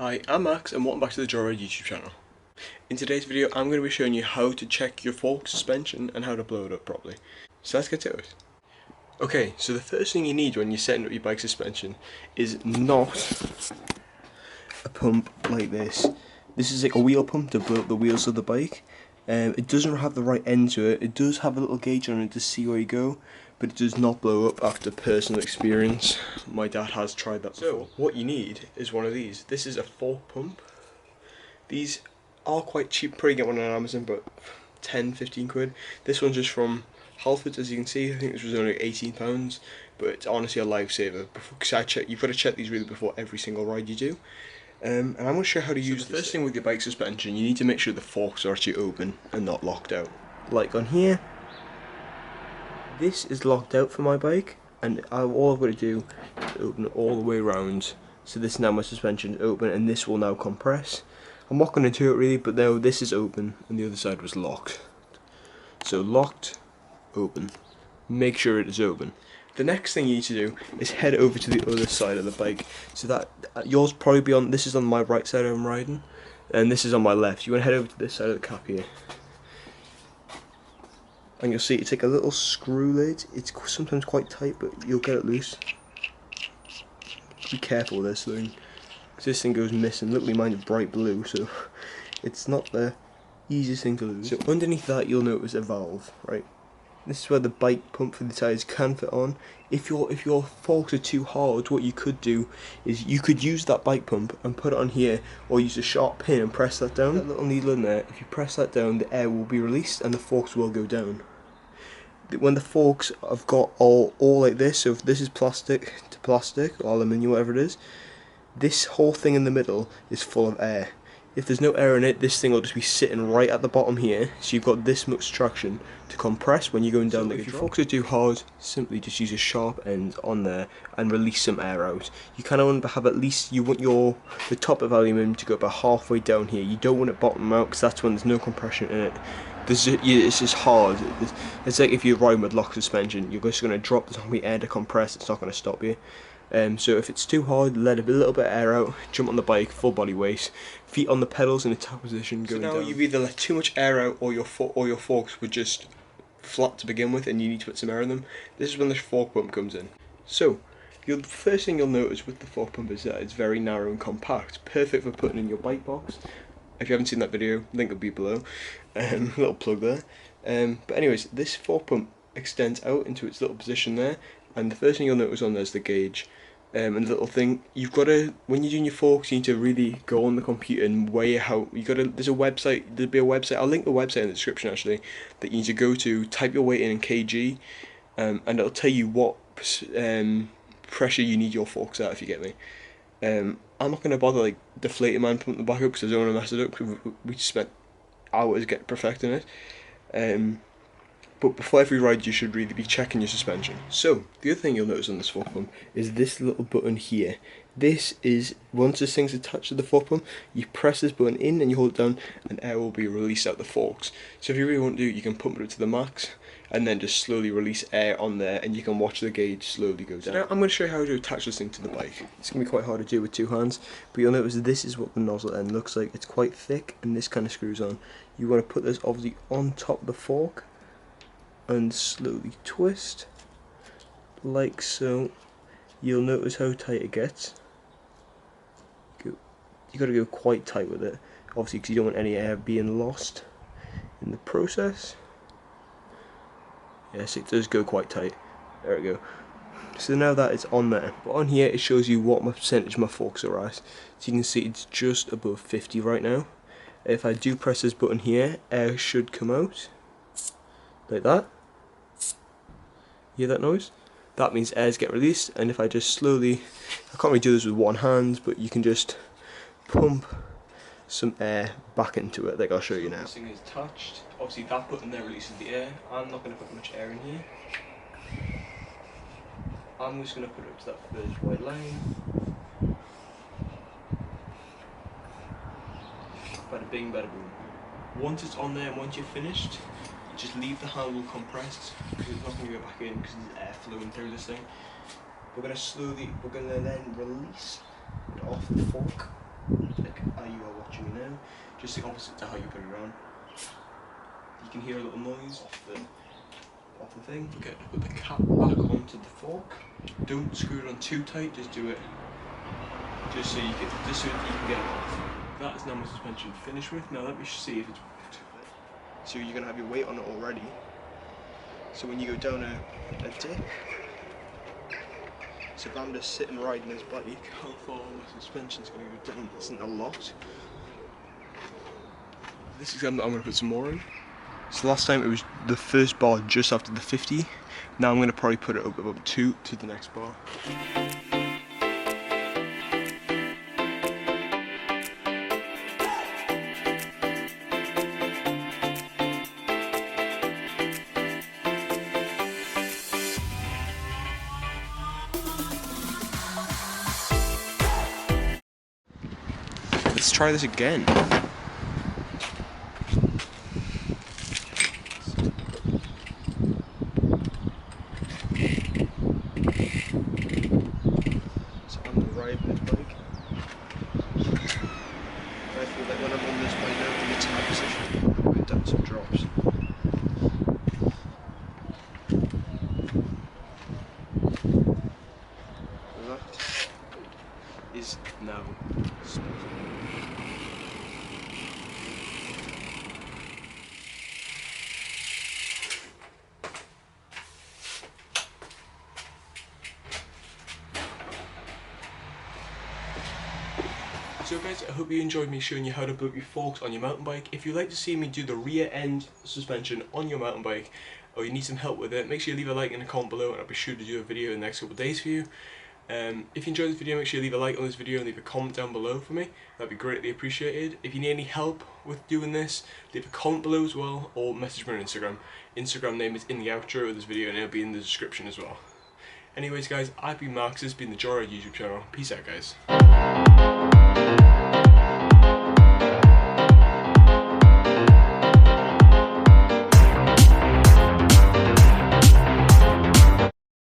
Hi, I'm Max and welcome back to the Joyride YouTube channel. In today's video I'm going to be showing you how to check your fork suspension and how to blow it up properly. So let's get to it. Okay, so the first thing you need when you're setting up your bike suspension is not a pump like this. This is like a wheel pump to blow up the wheels of the bike. It doesn't have the right end to it. It does have a little gauge on it to see where you go, but it does not blow up after personal experience. My dad has tried that before. So what you need is one of these. This is a fork pump. These are quite cheap, probably get one on Amazon, but 10-15 quid. This one's just from Halfords, as you can see. I think this was only £18, but it's honestly a lifesaver. Because you've got to check these really before every single ride you do. And I'm going to show you how to use this. The first thing with your bike suspension, you need to make sure the forks are actually open and not locked out. Like on here, this is locked out for my bike, and all I've got to do is open it all the way around. So this is now my suspension is open, and this will now compress. I'm not going to do it really, but now this is open, and the other side was locked. So locked, open. Make sure it is open. The next thing you need to do is head over to the other side of the bike. So that yours probably be on. This is on my right side I'm riding, and this is on my left. You want to head over to this side of the cap here, and you'll see it's like a little screw lid. It's sometimes quite tight, but you'll get it loose. Be careful with this thing, because this thing goes missing. Luckily mine is bright blue, so it's not the easiest thing to lose. So underneath that you'll notice a valve, right? This is where the bike pump for the tyres can fit on. If your forks are too hard, what you could do is you could use that bike pump and put it on here, or use a sharp pin and press that down. That little needle in there, if you press that down, the air will be released and the forks will go down. When the forks have got all like this, so if this is plastic to plastic, or aluminium, whatever it is, this whole thing in the middle is full of air. If there's no air in it, this thing will just be sitting right at the bottom here, so you've got this much traction to compress when you're going down. So if your forks are too hard, simply just use a sharp end on there and release some air out. You kind of want to have at least, you want the top of aluminium to go about halfway down here. You don't want it bottom out, because that's when there's no compression in it. It's just hard. It's like if you're riding with lock suspension, you're just going to drop the top of your air to compress. It's not going to stop you. So if it's too hard, let a little bit of air out, jump on the bike, full body weight, feet on the pedals in a tap position, going down. So now you've either let too much air out, or your forks were just flat to begin with and you need to put some air in them. This is when the fork pump comes in. So the first thing you'll notice with the fork pump is that it's very narrow and compact, perfect for putting in your bike box. If you haven't seen that video, link will be below. Little plug there. But anyways, this fork pump extends out into its little position there, and the first thing you'll notice on there is the gauge. And the little thing, you've got to, when you're doing your forks, you need to really go on the computer and weigh how, there's a website, there'll be a website, I'll link the website in the description actually, that you need to go to, type your weight in kg, and it'll tell you what pressure you need your forks at, if you get me. I'm not going to bother like deflating mine, pumping the back up, because I don't want to mess it up, because we just spent hours perfecting it. But before every ride you should really be checking your suspension. So the other thing you'll notice on this fork pump is this little button here. This is, once this thing's attached to the fork pump, you press this button in and you hold it down, and air will be released out the forks. So if you really want to, you can pump it up to the max and then just slowly release air on there, and you can watch the gauge slowly go down. So now I'm going to show you how to attach this thing to the bike. It's going to be quite hard to do with two hands, but you'll notice this is what the nozzle end looks like. It's quite thick and this kind of screws on. You want to put this obviously on top of the fork and slowly twist like so. You'll notice how tight it gets. You got to go quite tight with it, obviously, because you don't want any air being lost in the process. Yes, it does go quite tight. There we go. So now that it's on there, but on here it shows you what percentage my forks are at. So you can see it's just above 50 right now. If I do press this button here, air should come out like that. Hear that noise? That means airs get released, and if I just slowly, I can't really do this with one hand, but you can just pump some air back into it, like I'll show you now. This thing is attached. Obviously that button there releases the air. I'm not going to put much air in here. I'm just going to put it up to that first white line. Bada bing, bada boom. Once it's on there and once you're finished, just leave the handle compressed, because it's not going to go back in because there's air flowing through this thing. We're going to then release it off the fork. just the opposite to how you put it on. You can hear a little noise off the thing. Okay, put the cap back onto the fork. Don't screw it on too tight, just do it just so you can get it off. That is now my suspension finished with. Now let me see if it's worked. So you're gonna have your weight on it already. So when you go down a dip, so if I'm just sitting riding this bike, how far my suspension's gonna go down isn't a lot. This example I'm gonna put some more in. So last time it was the first bar just after the 50. Now I'm going to probably put it up about 2 to the next bar. Let's try this again. So I'm going to ride this bike. I feel like when I'm on this bike now in the tag position, I've done some drops. That is now smooth. So guys, I hope you enjoyed me showing you how to build your forks on your mountain bike. If you'd like to see me do the rear end suspension on your mountain bike, or you need some help with it, make sure you leave a like and a comment below, and I'll be sure to do a video in the next couple of days for you. If you enjoyed this video, make sure you leave a like on this video and leave a comment down below for me. That'd be greatly appreciated. If you need any help with doing this, leave a comment below as well, or message me on Instagram. Instagram name is in the outro of this video and it'll be in the description as well. Anyways guys, I've been Max, this has been the Joyride YouTube channel. Peace out guys.